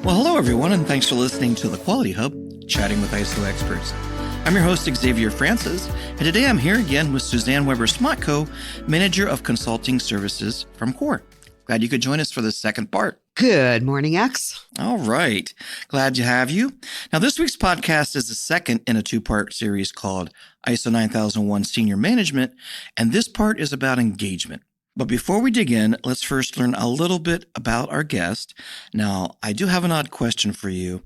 Well, hello, everyone, and thanks for listening to The Quality Hub, chatting with ISO experts. I'm your host, Xavier Francis, and today I'm here again with Suzanne Weber-Smatko, Manager of Consulting Services from CORE. Glad you could join us for the second part. Good morning, X. All right. Glad to have you. Now, this week's podcast is the second in a two-part series called ISO 9001 Senior Management, and this part is about engagement. But before we dig in, let's first learn a little bit about our guest. Now, I do have an odd question for you.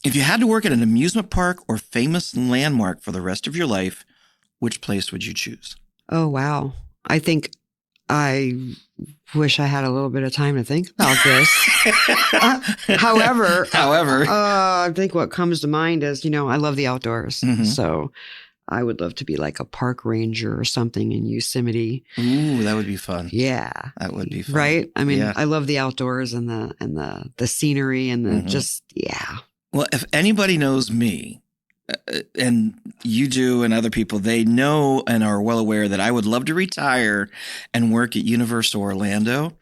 If you had to work at an amusement park or famous landmark for the rest of your life, which place would you choose? Oh, wow. I think I wish I had a little bit of time to think about this. However, I think what comes to mind is, I love the outdoors. Mm-hmm. So I would love to be like a park ranger or something in Yosemite. Ooh, that would be fun. Yeah. That would be fun. Right? I mean, yeah. I love the outdoors and the scenery and the yeah. Well, if anybody knows me, and you do and other people, they know and are well aware that I would love to retire and work at Universal Orlando.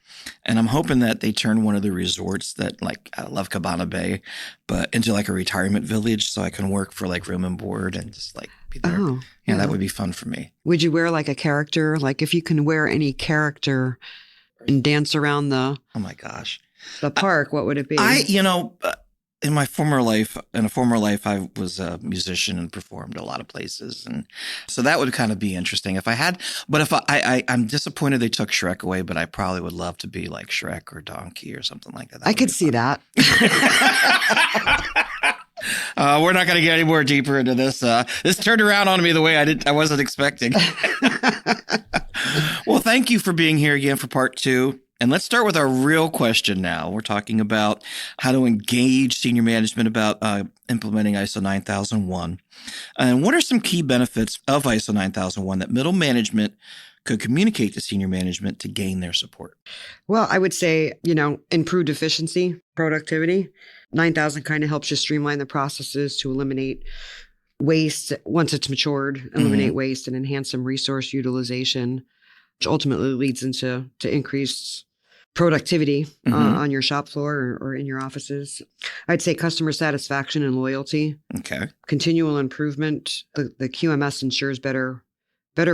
And I'm hoping that they turn one of the resorts that, like, I love Cabana Bay, but into like a retirement village so I can work for like room and board and just like be there. Oh, yeah, that would be fun for me. Would you wear like a character? Like if you can wear any character and dance around the park, what would it be? In a former life, I was a musician and performed a lot of places. And so that would kind of be interesting if I had. But if I'm disappointed they took Shrek away, but I probably would love to be like Shrek or Donkey or something like that. I could see that. We're not going to get any more deeper into this. This turned around on me the way I wasn't expecting. Well, thank you for being here again for part two. And let's start with our real question now. We're talking about how to engage senior management about implementing ISO 9001. And what are some key benefits of ISO 9001 that middle management could communicate to senior management to gain their support? Well, I would say, improved efficiency, productivity. 9000 kind of helps you streamline the processes to eliminate waste once it's matured, eliminate waste and enhance some resource utilization, which ultimately leads into increased productivity on your shop floor or in your offices. I'd say customer satisfaction and loyalty. Okay. Continual improvement. The QMS ensures better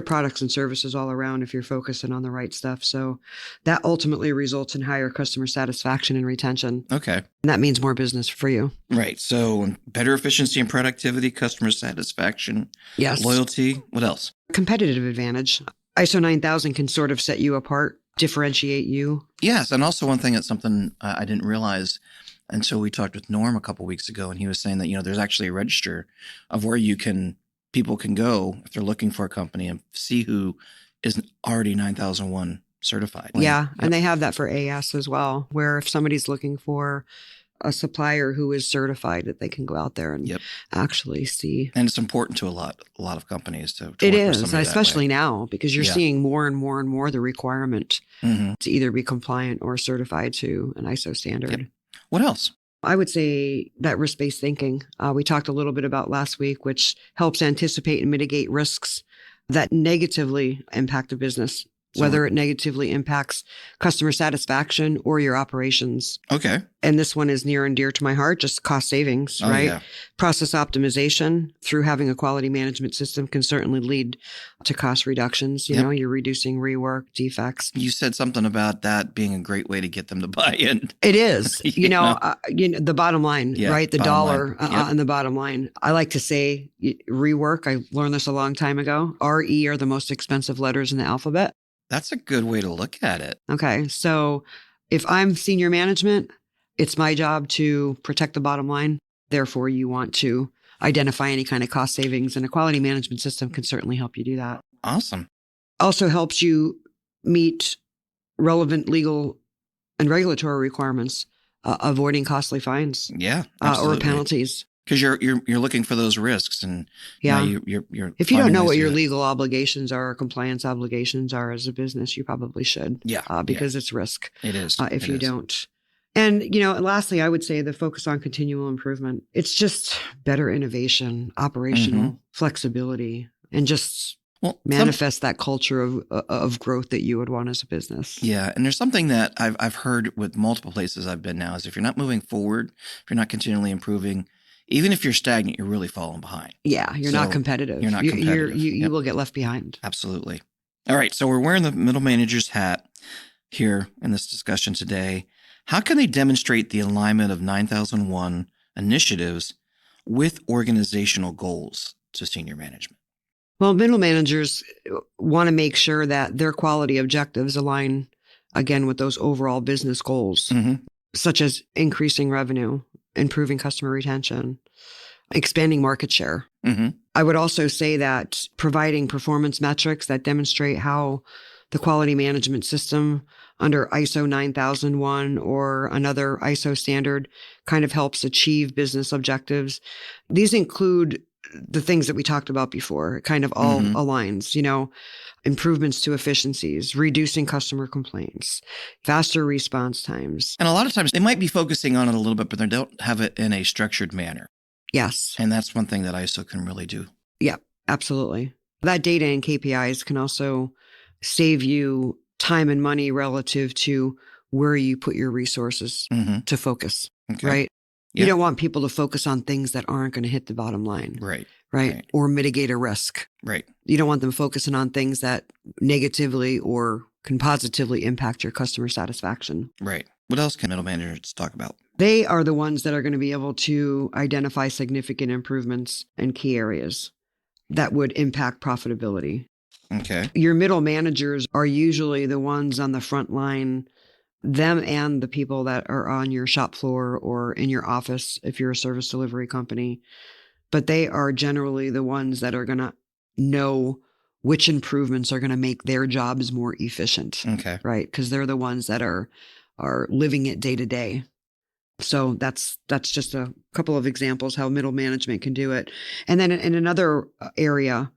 products and services all around if you're focusing on the right stuff. So that ultimately results in higher customer satisfaction and retention. Okay. And that means more business for you. Right. So better efficiency and productivity, customer satisfaction, yes, loyalty. What else? Competitive advantage. ISO 9000 can sort of set you apart, differentiate you. Yes. And also one thing that's something I didn't realize until we talked with Norm a couple of weeks ago, and he was saying that, there's actually a register of where people can go if they're looking for a company and see who is already 9001 certified. Yeah. Yep. And they have that for AS as well, where if somebody's looking for a supplier who is certified, that they can go out there and actually see. And it's important to a lot of companies to it is, especially now, because you're seeing more and more and more the requirement to either be compliant or certified to an ISO standard. Yep. What else? I would say that risk-based thinking we talked a little bit about last week, which helps anticipate and mitigate risks that negatively impact a business, whether it negatively impacts customer satisfaction or your operations. Okay. And this one is near and dear to my heart, just cost savings, right? Yeah. Process optimization through having a quality management system can certainly lead to cost reductions. You're reducing rework, defects. You said something about that being a great way to get them to buy in. It is. The bottom line, right? The dollar on the bottom line. I like to say rework. I learned this a long time ago. RE are the most expensive letters in the alphabet. That's a good way to look at it. Okay. So if I'm senior management, it's my job to protect the bottom line. Therefore, you want to identify any kind of cost savings, and a quality management system can certainly help you do that. Awesome. Also helps you meet relevant legal and regulatory requirements, avoiding costly fines. Yeah, or penalties. Because you're looking for those risks, and you're if you don't know what your legal obligations are or compliance obligations are as a business, you probably should. Because it's risk. It is. If you don't. And, lastly, I would say the focus on continual improvement. It's just better innovation, operational flexibility, and just Well, manifest that culture of growth that you would want as a business. Yeah. And there's something that I've heard with multiple places I've been now is if you're not moving forward, if you're not continually improving, even if you're stagnant, you're really falling behind. Yeah, you're not competitive. You're not competitive. You will get left behind. Absolutely. All right. So we're wearing the middle manager's hat here in this discussion today. How can they demonstrate the alignment of 9001 initiatives with organizational goals to senior management? Well, middle managers want to make sure that their quality objectives align again with those overall business goals, such as increasing revenue, improving customer retention, expanding market share. I would also say that providing performance metrics that demonstrate how the quality management system under ISO 9001 or another ISO standard kind of helps achieve business objectives. These include the things that we talked about before. It kind of all aligns, improvements to efficiencies, reducing customer complaints, faster response times. And a lot of times they might be focusing on it a little bit, but they don't have it in a structured manner. Yes. And that's one thing that ISO can really do. Yeah, absolutely. That data and KPIs can also save you time and money relative to where you put your resources to focus, right? Yeah. You don't want people to focus on things that aren't going to hit the bottom line. Right. Or mitigate a risk. Right. You don't want them focusing on things that negatively or can positively impact your customer satisfaction. Right. What else can middle managers talk about? They are the ones that are going to be able to identify significant improvements in key areas that would impact profitability. Okay. Your middle managers are usually the ones on the front line, them and the people that are on your shop floor or in your office if you're a service delivery company. But they are generally the ones that are going to know which improvements are going to make their jobs more efficient. Okay. Right? Because they're the ones that are living it day to day. So that's just a couple of examples how middle management can do it. And then in another area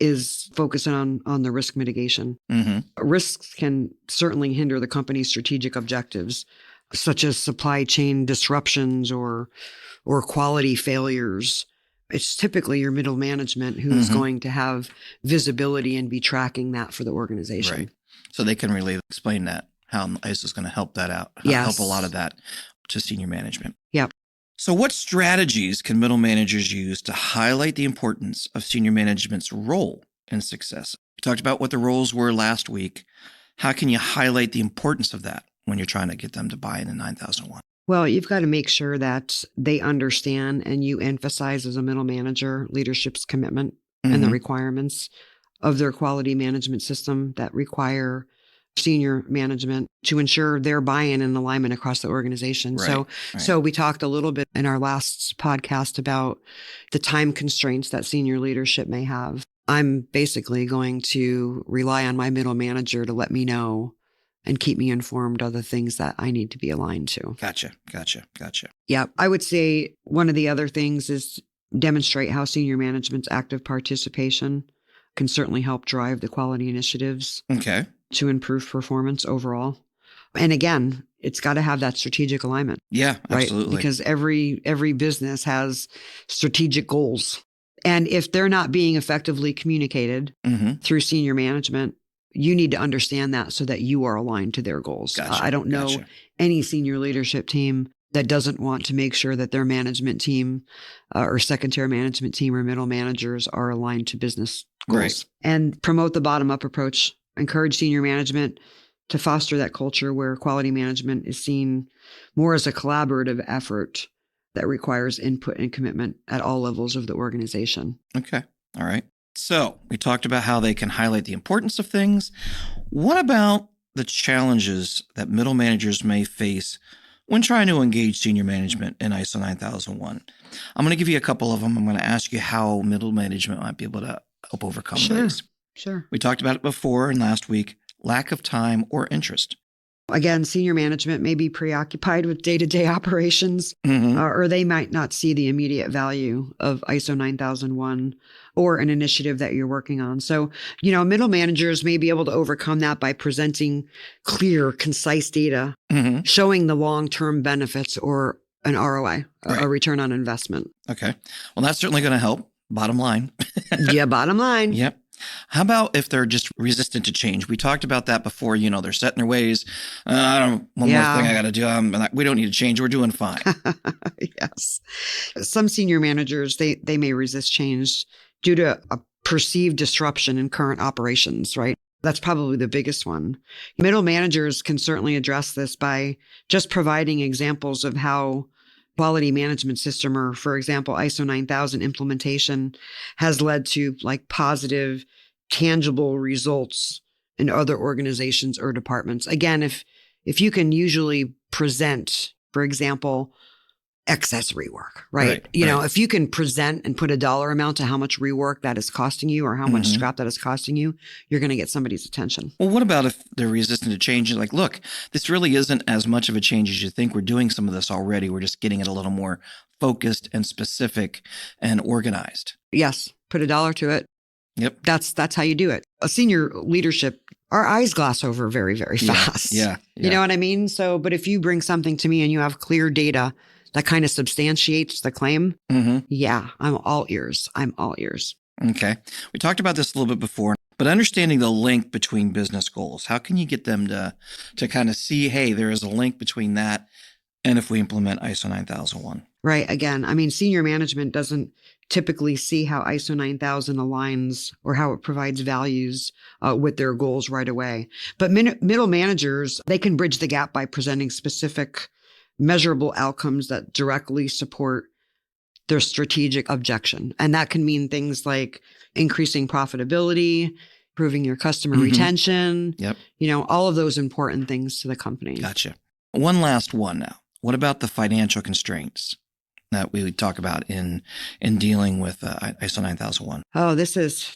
is focusing on the risk mitigation. Risks can certainly hinder the company's strategic objectives, such as supply chain disruptions or quality failures. It's typically your middle management who's going to have visibility and be tracking that for the organization. Right. So they can really explain that, how ISO is going to help that out, help a lot of that to senior management. Yep. So what strategies can middle managers use to highlight the importance of senior management's role in success? We talked about what the roles were last week. How can you highlight the importance of that when you're trying to get them to buy into 9001? Well, you've got to make sure that they understand and you emphasize as a middle manager leadership's commitment and the requirements of their quality management system that require senior management to ensure their buy-in and alignment across the organization. So we talked a little bit in our last podcast about the time constraints that senior leadership may have. I'm basically going to rely on my middle manager to let me know and keep me informed of the things that I need to be aligned to. Gotcha. Yeah. I would say one of the other things is demonstrate how senior management's active participation can certainly help drive the quality initiatives to improve performance overall. And again, it's got to have that strategic alignment. Yeah, absolutely. Right? Because every business has strategic goals. And if they're not being effectively communicated through senior management, you need to understand that so that you are aligned to their goals. I don't know any senior leadership team that doesn't want to make sure that their management team or secondary management team or middle managers are aligned to business goals. Right. And promote the bottom-up approach. Encourage senior management to foster that culture where quality management is seen more as a collaborative effort that requires input and commitment at all levels of the organization. Okay. All right. So we talked about how they can highlight the importance of things. What about the challenges that middle managers may face when trying to engage senior management in ISO 9001? I'm going to give you a couple of them. I'm going to ask you how middle management might be able to help overcome these. Sure. We talked about it before and last week, lack of time or interest. Again, senior management may be preoccupied with day-to-day operations, or they might not see the immediate value of ISO 9001 or an initiative that you're working on. So, middle managers may be able to overcome that by presenting clear, concise data, showing the long-term benefits or an ROI, a return on investment. Okay. Well, that's certainly going to help. Bottom line. Yeah, bottom line. Yep. How about if they're just resistant to change? We talked about that before. They're set in their ways. One more thing I got to do. We don't need to change. We're doing fine. Yes. Some senior managers, they may resist change due to a perceived disruption in current operations, right? That's probably the biggest one. Middle managers can certainly address this by just providing examples of how quality management system, or for example, ISO 9000 implementation has led to like positive, tangible results in other organizations or departments. Again, if you can usually present, for example, excess rework, right? If you can present and put a dollar amount to how much rework that is costing you or how much scrap that is costing you, you're going to get somebody's attention. Well, what about if they're resistant to change? Like, look, this really isn't as much of a change as you think. We're doing some of this already. We're just getting it a little more focused and specific and organized. Yes. Put a dollar to it. Yep. That's how you do it. A senior leadership, our eyes gloss over very, very fast. Yeah. You know what I mean? So, but if you bring something to me and you have clear data that kind of substantiates the claim, yeah, I'm all ears. Okay. We talked about this a little bit before, but understanding the link between business goals, how can you get them to kind of see, hey, there is a link between that and if we implement ISO 9001? Right. Again, I mean, senior management doesn't typically see how ISO 9000 aligns or how it provides values with their goals right away. But middle managers, they can bridge the gap by presenting specific measurable outcomes that directly support their strategic objection. And that can mean things like increasing profitability, improving your customer retention, all of those important things to the company. Gotcha. One last one now. What about the financial constraints that we would talk about in dealing with ISO 9001? Oh, this is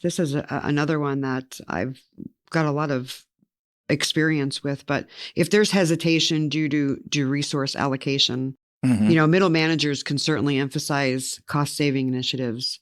another one that I've got a lot of experience with. But if there's hesitation due to resource allocation, middle managers can certainly emphasize cost saving initiatives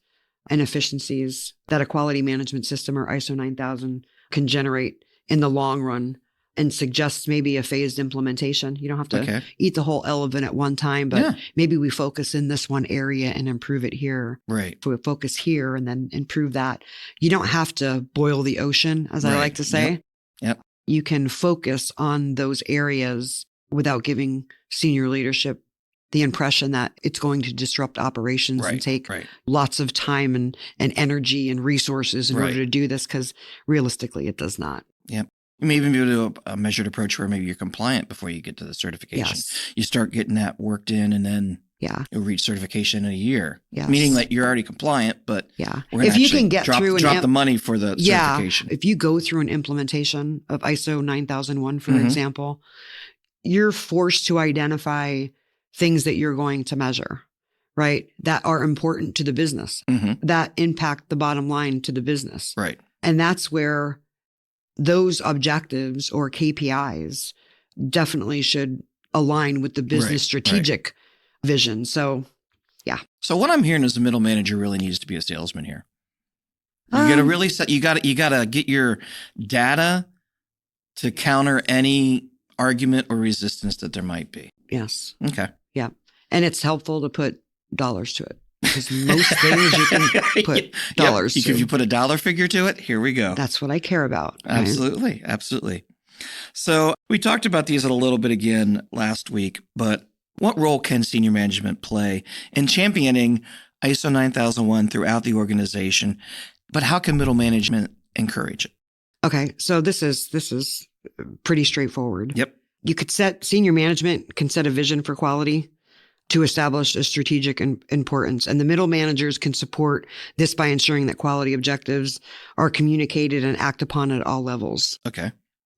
and efficiencies that a quality management system or ISO 9000 can generate in the long run, and suggest maybe a phased implementation. You don't have to eat the whole elephant at one time, but maybe we focus in this one area and improve it here. Right. So we focus here and then improve that. You don't have to boil the ocean, as I like to say. Yep. You can focus on those areas without giving senior leadership the impression that it's going to disrupt operations and take lots of time and energy and resources in order to do this, because realistically, it does not. Yep. You may even do a measured approach where maybe you're compliant before you get to the certification. Yes. You start getting that worked in, and then you'll reach certification in a year. Yes. Meaning that you're already compliant, but if you can get through drop the money for the certification. If you go through an implementation of ISO 9001, for example, you're forced to identify things that you're going to measure, right? That are important to the business, that impact the bottom line to the business. Right. And that's where those objectives or KPIs definitely should align with the business strategic vision. So, yeah. So what I'm hearing is the middle manager really needs to be a salesman here. You got to really you got to get your data to counter any argument or resistance that there might be. Yes. Okay. Yeah. And it's helpful to put dollars to it, because most things you can put dollars to. If you put a dollar figure to it, here we go. That's what I care about. Absolutely. Right? Absolutely. So we talked about these a little bit again last week, but what role can senior management play in championing ISO 9001 throughout the organization? But how can middle management encourage it? Okay. So this is pretty straightforward. Yep. Senior management can set a vision for quality to establish a strategic importance. And the middle managers can support this by ensuring that quality objectives are communicated and acted upon at all levels. Okay.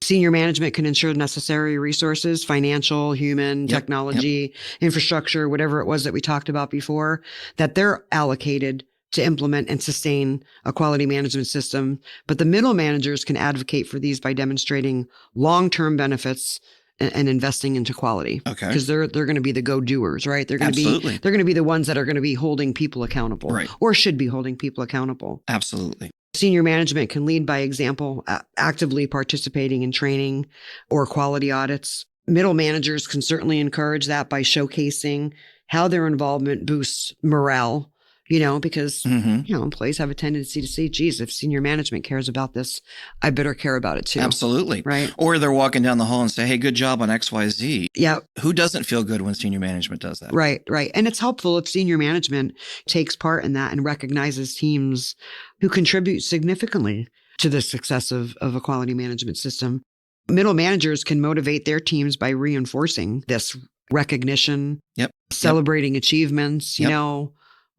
Senior management can ensure necessary resources, financial, human, technology, infrastructure, whatever it was that we talked about before, that they're allocated to implement and sustain a quality management system. But the middle managers can advocate for these by demonstrating long-term benefits and investing into quality. Okay. Because they're going to be the go-doers, right? They're going to be the ones that are going to be holding people accountable, or should be holding people accountable. Absolutely. Senior management can lead by example, actively participating in training or quality audits. Middle managers can certainly encourage that by showcasing how their involvement boosts morale because, Mm-hmm. employees have a tendency to say, geez, if senior management cares about this, I better care about it too. Absolutely. Right. Or they're walking down the hall and say, hey, good job on XYZ. Yeah. Who doesn't feel good when senior management does that? Right. And it's helpful if senior management takes part in that and recognizes teams who contribute significantly to the success of a quality management system. Middle managers can motivate their teams by reinforcing this recognition, Yep. celebrating achievements. Yep.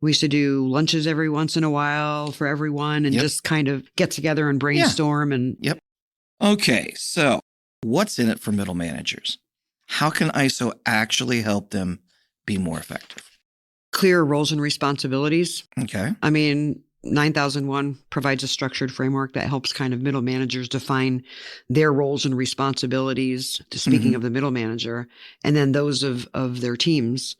We used to do lunches every once in a while for everyone and just kind of get together and brainstorm. Yep. Okay. So what's in it for middle managers? How can ISO actually help them be more effective? Clear roles and responsibilities. Okay. 9001 provides a structured framework that helps kind of middle managers define their roles and responsibilities, speaking of the middle manager, and then those of their teams,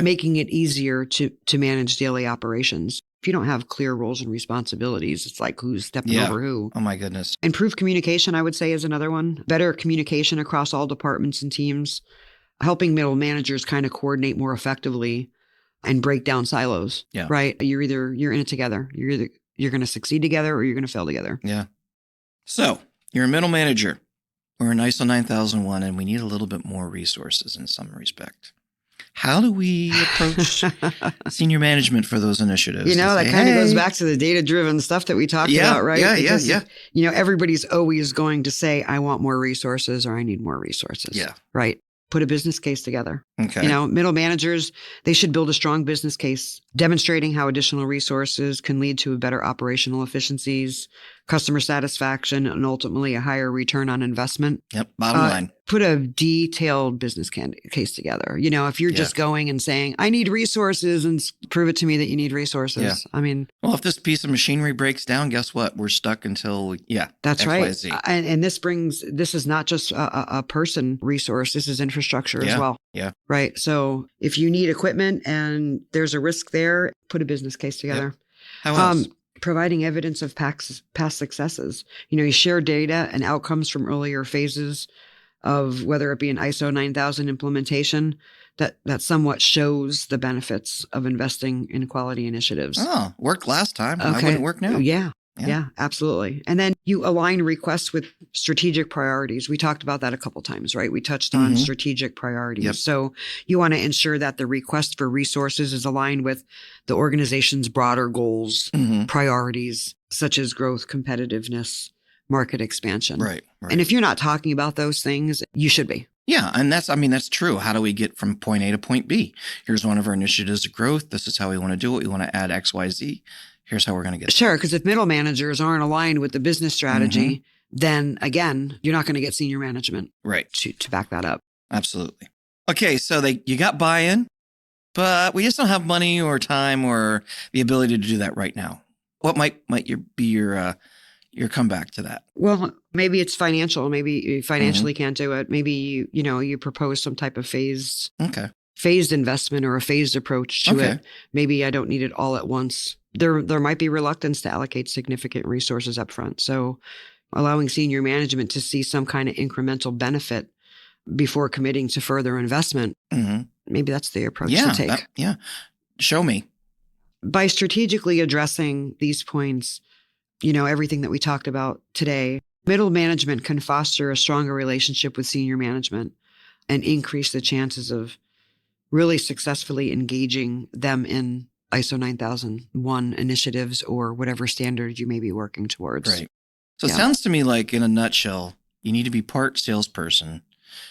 making it easier to manage daily operations. If you don't have clear roles and responsibilities, it's like who's stepping over who. Oh my goodness. Improved communication, I would say, is another one. Better communication across all departments and teams, helping middle managers kind of coordinate more effectively and break down silos. Yeah. Right. You're in it together. You're going to succeed together or you're going to fail together. Yeah. So you're a middle manager. We're in ISO 9001 and we need a little bit more resources in some respect. How do we approach senior management for those initiatives? That kind of goes back to the data-driven stuff that we talked about, right? Yeah. Everybody's always going to say, I want more resources or I need more resources. Yeah. Right. Put a business case together. Okay. Middle managers, they should build a strong business case demonstrating how additional resources can lead to better operational efficiencies, customer satisfaction, and ultimately a higher return on investment. Yep. Bottom line. Put a detailed business case together. If you're just going and saying, I need resources and prove it to me that you need resources. Yeah. Well, if this piece of machinery breaks down, guess what? We're stuck until, that's XYZ. Right. And this is not just a person resource. This is infrastructure as well. Yeah. Right. So if you need equipment and there's a risk there, put a business case together. Yep. How else? Providing evidence of past successes. You share data and outcomes from earlier phases of whether it be an ISO 9000 implementation that somewhat shows the benefits of investing in quality initiatives. Oh, worked last time. Why wouldn't it work now? Yeah, absolutely. And then you align requests with strategic priorities. We talked about that a couple times, right? We touched on strategic priorities. Yep. So you want to ensure that the request for resources is aligned with the organization's broader goals, priorities, such as growth, competitiveness, market expansion. Right. And if you're not talking about those things, you should be. Yeah. And that's true. How do we get from point A to point B? Here's one of our initiatives of growth. This is how we want to do it. We want to add X, Y, Z. Here's how we're going to get it. Sure. Because if middle managers aren't aligned with the business strategy, then again, you're not going to get senior management to back that up. Absolutely. Okay. So you got buy-in, but we just don't have money or time or the ability to do that right now. What might be your comeback to that? Well, maybe it's financial. Maybe you financially can't do it. Maybe you propose some type of phased investment or a phased approach to it. Maybe I don't need it all at once. There might be reluctance to allocate significant resources up front. So allowing senior management to see some kind of incremental benefit before committing to further investment, maybe that's the approach to take. Show me. By strategically addressing these points, everything that we talked about today, middle management can foster a stronger relationship with senior management and increase the chances of really successfully engaging them in ISO 9001 initiatives or whatever standard you may be working towards. Right. So it sounds to me like, in a nutshell, you need to be part salesperson.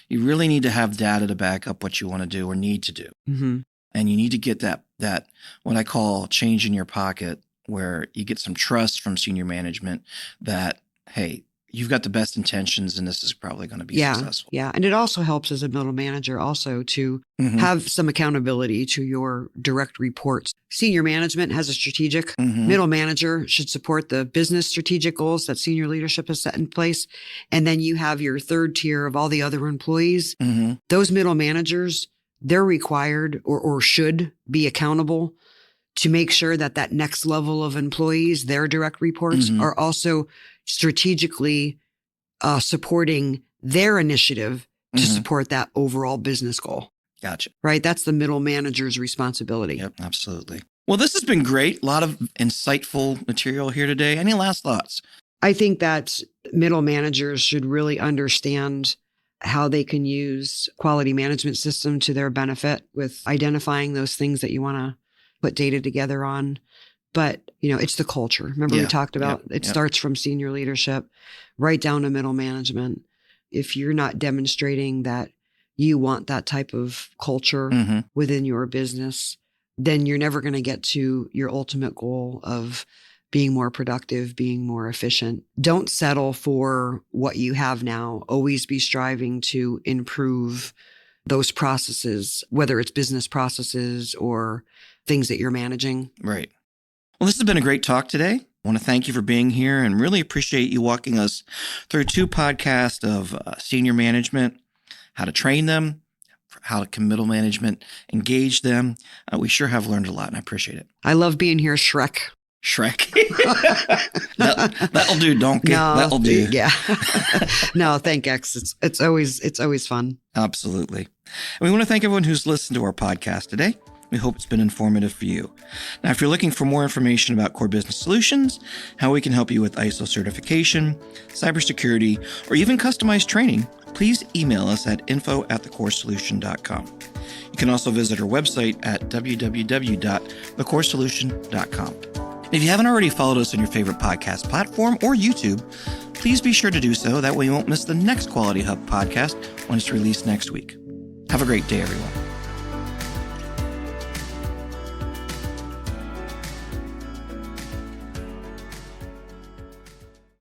You really need to have data to back up what you want to do or need to do. And you need to get that what I call change in your pocket, where you get some trust from senior management that, hey, you've got the best intentions and this is probably going to be successful. Yeah. And it also helps as a middle manager also to have some accountability to your direct reports. Senior management has a strategic. Middle manager should support the business strategic goals that senior leadership has set in place. And then you have your third tier of all the other employees. Those middle managers, they're required or should be accountable to make sure that next level of employees, their direct reports, are also strategically supporting their initiative to support that overall business goal. Gotcha. Right? That's the middle manager's responsibility. Yep, absolutely. Well, this has been great. A lot of insightful material here today. Any last thoughts? I think that middle managers should really understand how they can use quality management system to their benefit with identifying those things that you want to put data together on. But, it's the culture. Remember we talked about it starts from senior leadership right down to middle management. If you're not demonstrating that you want that type of culture within your business, then you're never going to get to your ultimate goal of being more productive, being more efficient. Don't settle for what you have now. Always be striving to improve those processes, whether it's business processes or things that you're managing. Right. Well, this has been a great talk today. I want to thank you for being here and really appreciate you walking us through 2 podcasts of senior management, how to train them, how can middle management engage them. We sure have learned a lot, and I appreciate it. I love being here, Shrek. That'll do, donkey. No, that'll do. Yeah. No, thank X. It's always fun. Absolutely. And we want to thank everyone who's listened to our podcast today. We hope it's been informative for you. Now, if you're looking for more information about Core Business Solutions, how we can help you with ISO certification, cybersecurity, or even customized training, please email us at info@thecoresolution.com. You can also visit our website at www.thecoresolution.com. If you haven't already followed us on your favorite podcast platform or YouTube, please be sure to do so. That way you won't miss the next Quality Hub podcast when it's released next week. Have a great day, everyone.